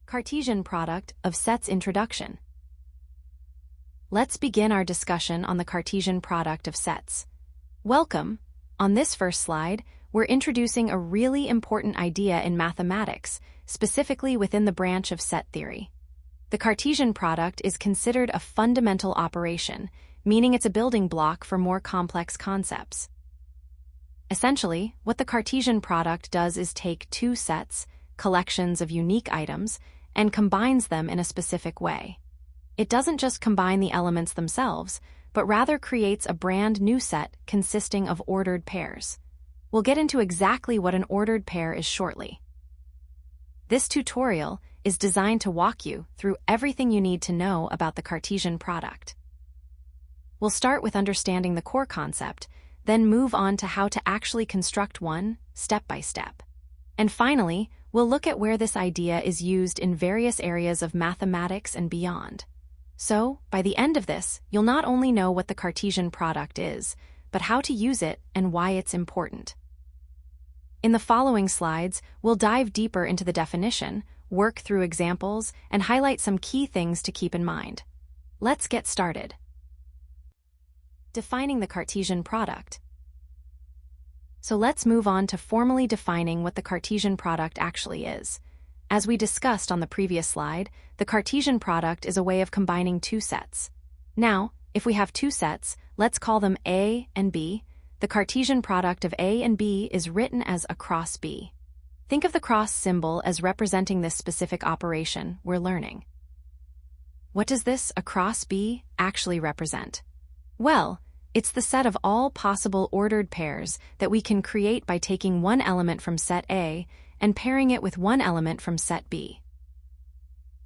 Cartesian product of sets introduction. Let's begin our discussion on the Cartesian product of sets. Welcome. On this first slide, we're introducing a really important idea in mathematics, specifically within the branch of set theory. The Cartesian product is considered a fundamental operation, meaning it's a building block for more complex concepts. Essentially, what the Cartesian product does is take two sets, collections of unique items, and combines them in a specific way. It doesn't just combine the elements themselves, but rather creates a brand new set consisting of ordered pairs. We'll get into exactly what an ordered pair is shortly. This tutorial is designed to walk you through everything you need to know about the Cartesian product. We'll start with understanding the core concept, then move on to how to actually construct one, step by step. And finally, we'll look at where this idea is used in various areas of mathematics and beyond. So, by the end of this, you'll not only know what the Cartesian product is, but how to use it and why it's important. In the following slides, we'll dive deeper into the definition, work through examples, and highlight some key things to keep in mind. Let's get started. Defining the Cartesian product. So let's move on to formally defining what the Cartesian product actually is. As we discussed on the previous slide, the Cartesian product is a way of combining two sets. Now, if we have two sets, let's call them A and B. The Cartesian product of A and B is written as a cross B. Think of the cross symbol as representing this specific operation we're learning. What does this across B actually represent? Well, it's the set of all possible ordered pairs that we can create by taking one element from set A and pairing it with one element from set B.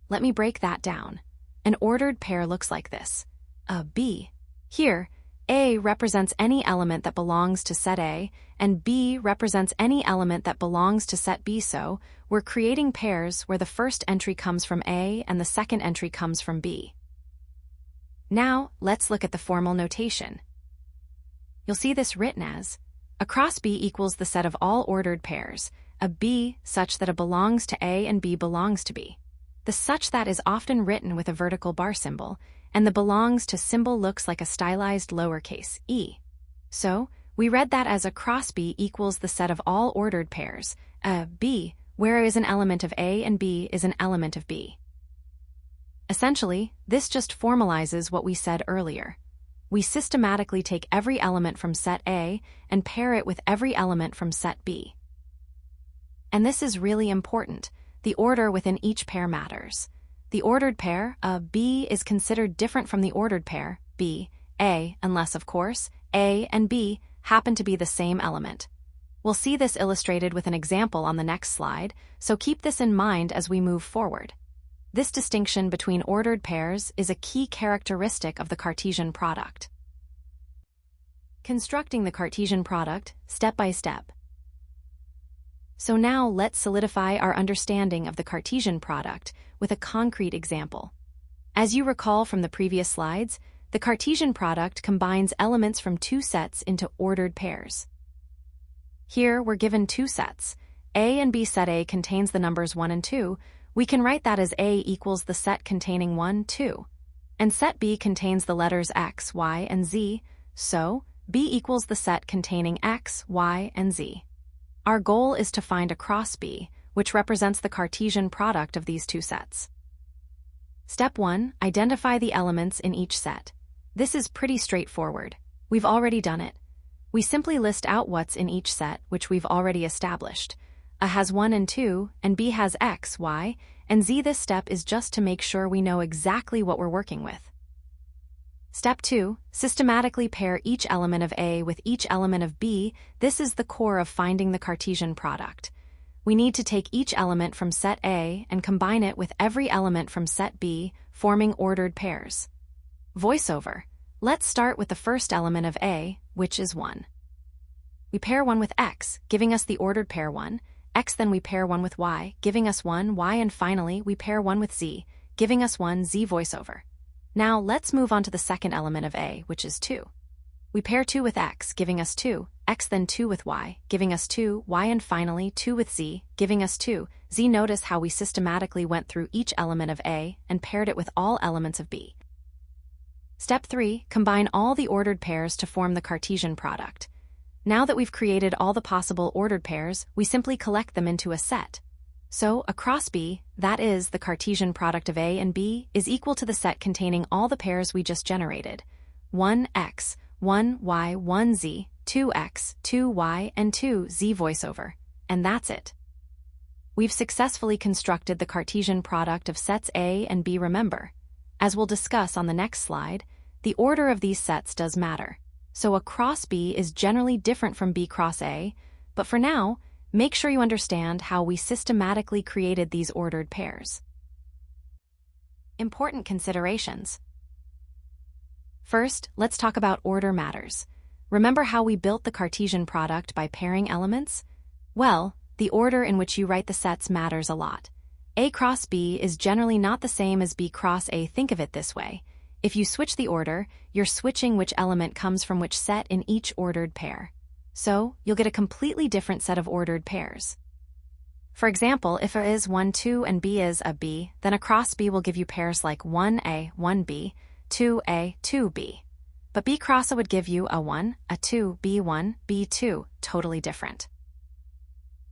Let me break that down. An ordered pair looks like this. A B. Here, A represents any element that belongs to set A, and B represents any element that belongs to set B. So, we're creating pairs where the first entry comes from A and the second entry comes from B. Now, let's look at the formal notation. You'll see this written as a cross B equals the set of all ordered pairs, a B such that A belongs to A and B belongs to B. The such that is often written with a vertical bar symbol, and the belongs to symbol looks like a stylized lowercase e. So, we read that as a cross B equals the set of all ordered pairs, a B, where is an element of A and B is an element of B. Essentially, this just formalizes what we said earlier. We systematically take every element from set A and pair it with every element from set B. And this is really important. The order within each pair matters. The ordered pair, B, is considered different from the ordered pair, B, A, unless, of course, A and B happen to be the same element. We'll see this illustrated with an example on the next slide, so keep this in mind as we move forward. This distinction between ordered pairs is a key characteristic of the Cartesian product. Constructing the Cartesian product, step by step. So now let's solidify our understanding of the Cartesian product with a concrete example. As you recall from the previous slides, the Cartesian product combines elements from two sets into ordered pairs. Here we're given two sets. A and B. Set A contains the numbers 1 and 2. We can write that as A equals the set containing 1, 2. And set B contains the letters X, Y, and Z, so B equals the set containing X, Y, and Z. Our goal is to find a cross B, which represents the Cartesian product of these two sets. Step 1. Identify the elements in each set. This is pretty straightforward. We've already done it. We simply list out what's in each set, which we've already established. A has 1 and 2, and B has X, Y, and Z. This step is just to make sure we know exactly what we're working with. Step 2. Systematically pair each element of A with each element of B. This is the core of finding the Cartesian product. We need to take each element from set A and combine it with every element from set B, forming ordered pairs. Voiceover. Let's start with the first element of A, which is 1. We pair 1 with X, giving us the ordered pair 1. X, then we pair 1 with Y, giving us 1, Y, and finally we pair 1 with Z, giving us 1, Z. Voiceover. Now let's move on to the second element of A, which is 2. We pair 2 with X, giving us 2, X, then 2 with Y, giving us 2, Y, and finally 2 with Z, giving us 2, Notice how we systematically went through each element of A and paired it with all elements of B. Step 3. Combine all the ordered pairs to form the Cartesian product. Now that we've created all the possible ordered pairs, we simply collect them into a set. So, across B, that is, the Cartesian product of A and B, is equal to the set containing all the pairs we just generated. 1x, 1y, 1z, 2x, 2y, and 2z voiceover. And that's it. We've successfully constructed the Cartesian product of sets A and B. Remember, as we'll discuss on the next slide, the order of these sets does matter. So A cross B is generally different from B cross A, but for now, make sure you understand how we systematically created these ordered pairs. Important considerations. First, let's talk about order matters. Remember how we built the Cartesian product by pairing elements? Well, the order in which you write the sets matters a lot. A cross B is generally not the same as B cross A. Think of it this way. If you switch the order, you're switching which element comes from which set in each ordered pair. So, you'll get a completely different set of ordered pairs. For example, if A is 1, 2 and B is a B, then A cross B will give you pairs like 1A, 1B, 2A, 2B. But B cross A would give you a 1, a 2, B1, B2, totally different.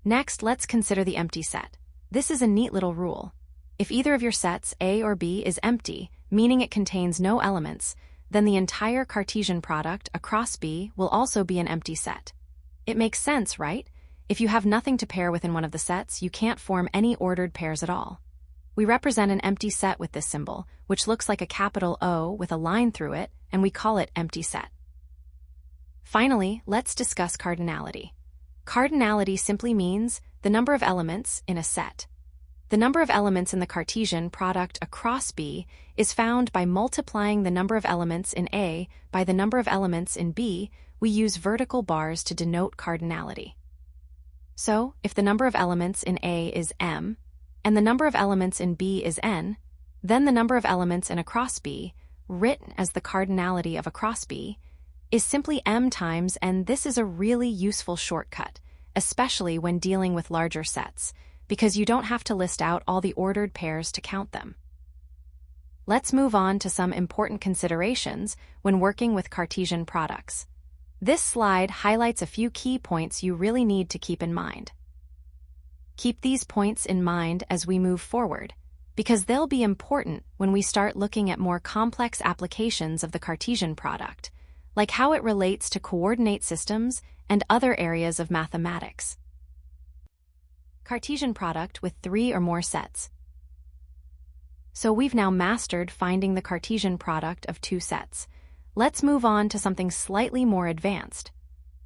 Next, let's consider the empty set. This is a neat little rule. If either of your sets, A or B, is empty, meaning it contains no elements, then the entire Cartesian product across B will also be an empty set. It makes sense, right? If you have nothing to pair within one of the sets, you can't form any ordered pairs at all. We represent an empty set with this symbol, which looks like a capital O with a line through it, and we call it empty set. Finally, let's discuss cardinality. Cardinality simply means the number of elements in a set. The number of elements in the Cartesian product across B is found by multiplying the number of elements in A by the number of elements in B. We use vertical bars to denote cardinality. So, if the number of elements in A is m, and the number of elements in B is n, then the number of elements in across B, written as the cardinality of across B, is simply m times n. This is a really useful shortcut, especially when dealing with larger sets, because you don't have to list out all the ordered pairs to count them. Let's move on to some important considerations when working with Cartesian products. This slide highlights a few key points you really need to keep in mind. Keep these points in mind as we move forward, because they'll be important when we start looking at more complex applications of the Cartesian product, like how it relates to coordinate systems and other areas of mathematics. Cartesian product with 3 or more sets. So we've now mastered finding the Cartesian product of 2 sets. Let's move on to something slightly more advanced.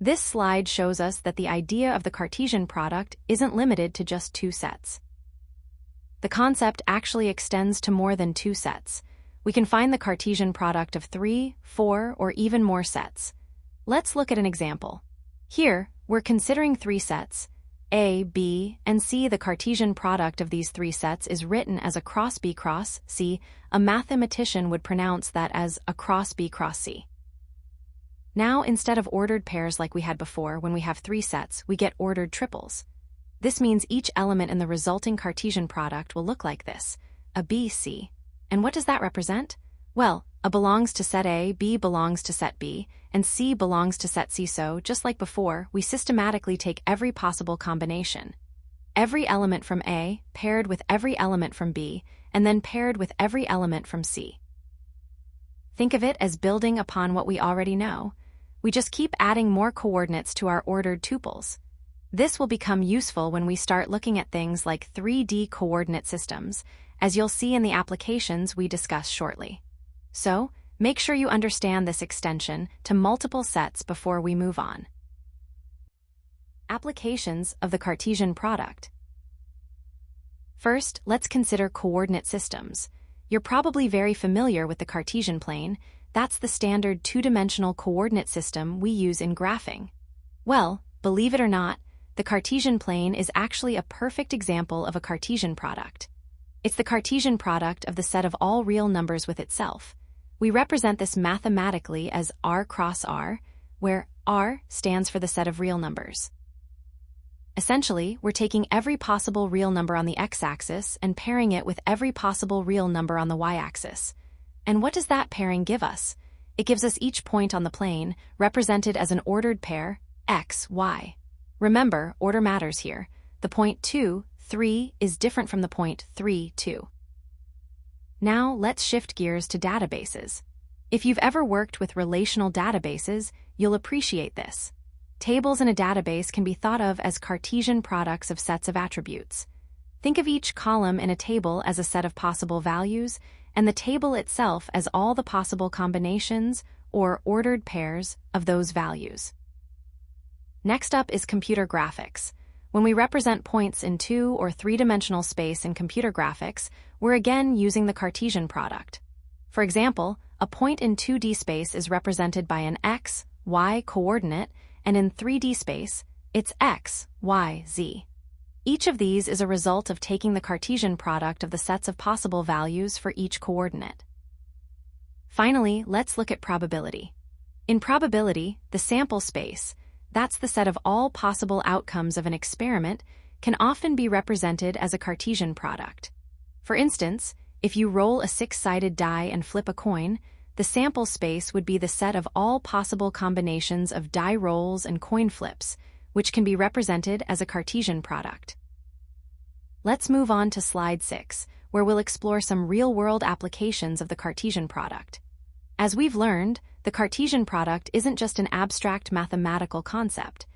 This slide shows us that the idea of the Cartesian product isn't limited to just 2 sets. The concept actually extends to more than 2 sets. We can find the Cartesian product of 3, 4, or even more sets. Let's look at an example. Here, we're considering 3 sets, A, B, and C. The Cartesian product of these 3 sets is written as a cross B cross C. A mathematician would pronounce that as a cross B cross C. Now, instead of ordered pairs like we had before, when we have 3 sets, we get ordered triples. This means each element in the resulting Cartesian product will look like this, a B, C. And what does that represent? Well, A belongs to set A, B belongs to set B, and C belongs to set C. So, just like before, we systematically take every possible combination. Every element from A paired with every element from B, and then paired with every element from C. Think of it as building upon what we already know. We just keep adding more coordinates to our ordered tuples. This will become useful when we start looking at things like 3D coordinate systems, as you'll see in the applications we discuss shortly. So, make sure you understand this extension to multiple sets before we move on. Applications of the Cartesian product. First, let's consider coordinate systems. You're probably very familiar with the Cartesian plane. That's the standard 2-dimensional coordinate system we use in graphing. Well, believe it or not, the Cartesian plane is actually a perfect example of a Cartesian product. It's the Cartesian product of the set of all real numbers with itself. We represent this mathematically as R cross R, where R stands for the set of real numbers. Essentially, we're taking every possible real number on the x-axis and pairing it with every possible real number on the y-axis. And what does that pairing give us? It gives us each point on the plane, represented as an ordered pair, x, y. Remember, order matters here. The point 2, 3 is different from the point 3, 2. Now, let's shift gears to databases. If you've ever worked with relational databases, you'll appreciate this. Tables in a database can be thought of as Cartesian products of sets of attributes. Think of each column in a table as a set of possible values, and the table itself as all the possible combinations, or ordered pairs, of those values. Next up is computer graphics. When we represent points in 2- or 3-dimensional space in computer graphics, we're again using the Cartesian product. For example, a point in 2D space is represented by an x, y coordinate, and in 3D space, it's x, y, z. Each of these is a result of taking the Cartesian product of the sets of possible values for each coordinate. Finally, let's look at probability. In probability, the sample space, that's the set of all possible outcomes of an experiment, can often be represented as a Cartesian product. For instance, if you roll a 6-sided die and flip a coin, the sample space would be the set of all possible combinations of die rolls and coin flips, which can be represented as a Cartesian product. Let's move on to slide 6, where we'll explore some real-world applications of the Cartesian product. As we've learned, the Cartesian product isn't just an abstract mathematical concept.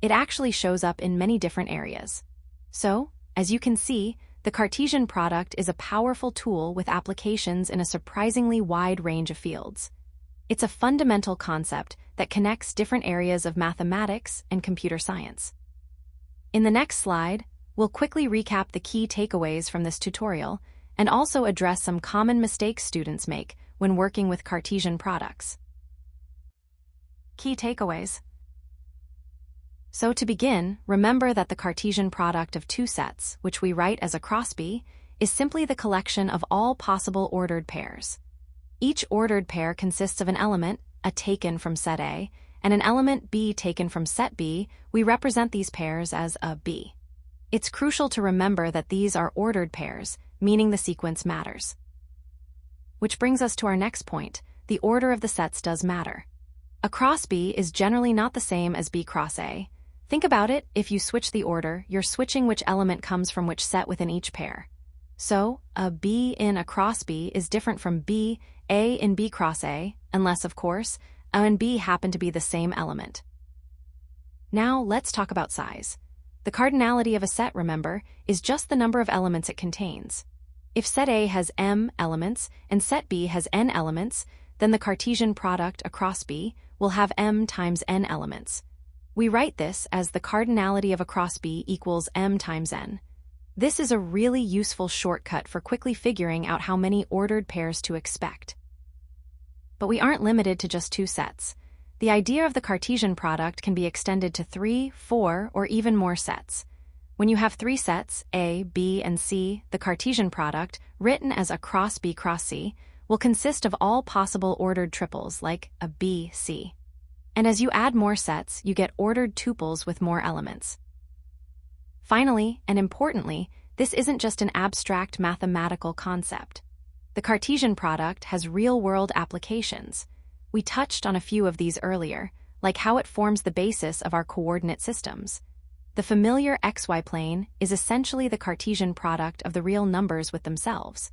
It actually shows up in many different areas. So, as you can see, the Cartesian product is a powerful tool with applications in a surprisingly wide range of fields. It's a fundamental concept that connects different areas of mathematics and computer science. In the next slide, we'll quickly recap the key takeaways from this tutorial and also address some common mistakes students make when working with Cartesian products. Key takeaways. So to begin, remember that the Cartesian product of two sets, which we write as a cross B, is simply the collection of all possible ordered pairs. Each ordered pair consists of an element, a taken from set A, and an element B taken from set B. We represent these pairs as a B. It's crucial to remember that these are ordered pairs, meaning the sequence matters. Which brings us to our next point: the order of the sets does matter. A cross B is generally not the same as B cross A. Think about it, if you switch the order, you're switching which element comes from which set within each pair. So, a B in a cross B is different from B, A in B cross A, unless, of course, A and B happen to be the same element. Now, let's talk about size. The cardinality of a set, remember, is just the number of elements it contains. If set A has m elements and set B has n elements, then the Cartesian product across B will have m times n elements. We write this as the cardinality of a cross B equals m times n. This is a really useful shortcut for quickly figuring out how many ordered pairs to expect. But we aren't limited to just two sets. The idea of the Cartesian product can be extended to 3, 4, or even more sets. When you have three sets, A, B, and C, the Cartesian product, written as a cross B cross C, will consist of all possible ordered triples like a B, C. And as you add more sets, you get ordered tuples with more elements. Finally, and importantly, this isn't just an abstract mathematical concept. The Cartesian product has real-world applications. We touched on a few of these earlier, like how it forms the basis of our coordinate systems. The familiar xy plane is essentially the Cartesian product of the real numbers with themselves.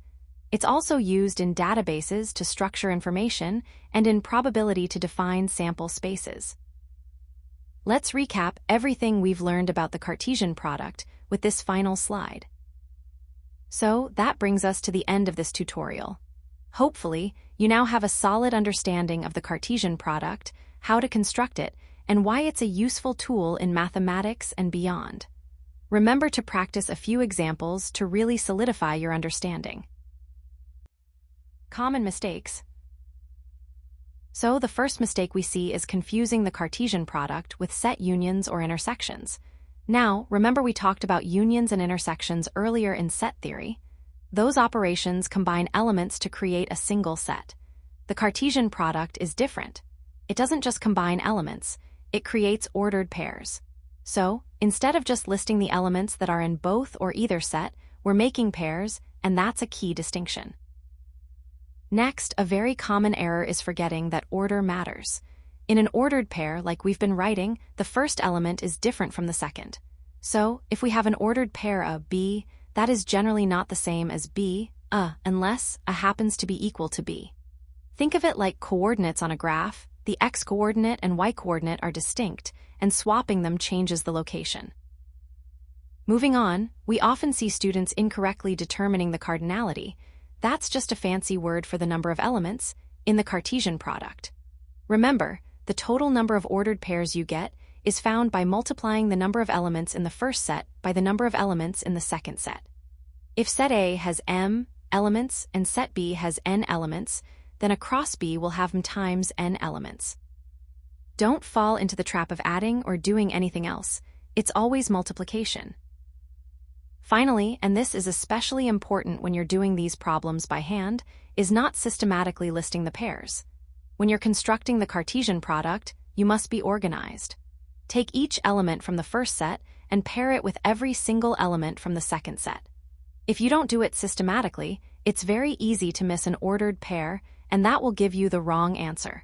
It's also used in databases to structure information and in probability to define sample spaces. Let's recap everything we've learned about the Cartesian product with this final slide. So that brings us to the end of this tutorial. Hopefully, you now have a solid understanding of the Cartesian product, how to construct it, and why it's a useful tool in mathematics and beyond. Remember to practice a few examples to really solidify your understanding. Common mistakes. So the first mistake we see is confusing the Cartesian product with set unions or intersections. Now, remember we talked about unions and intersections earlier in set theory. Those operations combine elements to create a single set. The Cartesian product is different. It doesn't just combine elements, it creates ordered pairs. So, Instead of just listing the elements that are in both or either set, we're making pairs, and that's a key distinction. Next, a very common error is forgetting that order matters. In an ordered pair, like we've been writing, the first element is different from the second. So, if we have an ordered pair A, B, that is generally not the same as B, unless A happens to be equal to B. Think of it like coordinates on a graph. The x-coordinate and y-coordinate are distinct, and swapping them changes the location. Moving on, we often see students incorrectly determining the cardinality. That's just a fancy word for the number of elements in the Cartesian product. Remember, the total number of ordered pairs you get is found by multiplying the number of elements in the first set by the number of elements in the second set. If set A has m elements and set B has n elements, then across B will have m times n elements. Don't fall into the trap of adding or doing anything else. It's always multiplication. Finally, and this is especially important when you're doing these problems by hand, is not systematically listing the pairs. When you're constructing the Cartesian product, you must be organized. Take each element from the first set and pair it with every single element from the second set. If you don't do it systematically, it's very easy to miss an ordered pair, and that will give you the wrong answer.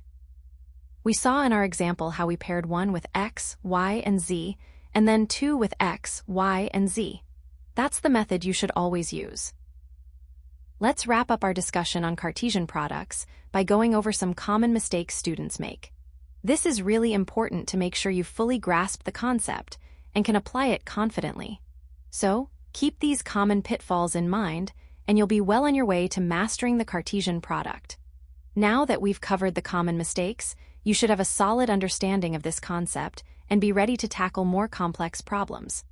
We saw in our example how we paired 1 with x, y, and z, and then 2 with x, y, and z. That's the method you should always use. Let's wrap up our discussion on Cartesian products by going over some common mistakes students make. This is really important to make sure you fully grasp the concept and can apply it confidently. So, keep these common pitfalls in mind, and you'll be well on your way to mastering the Cartesian product. Now that we've covered the common mistakes, you should have a solid understanding of this concept and be ready to tackle more complex problems.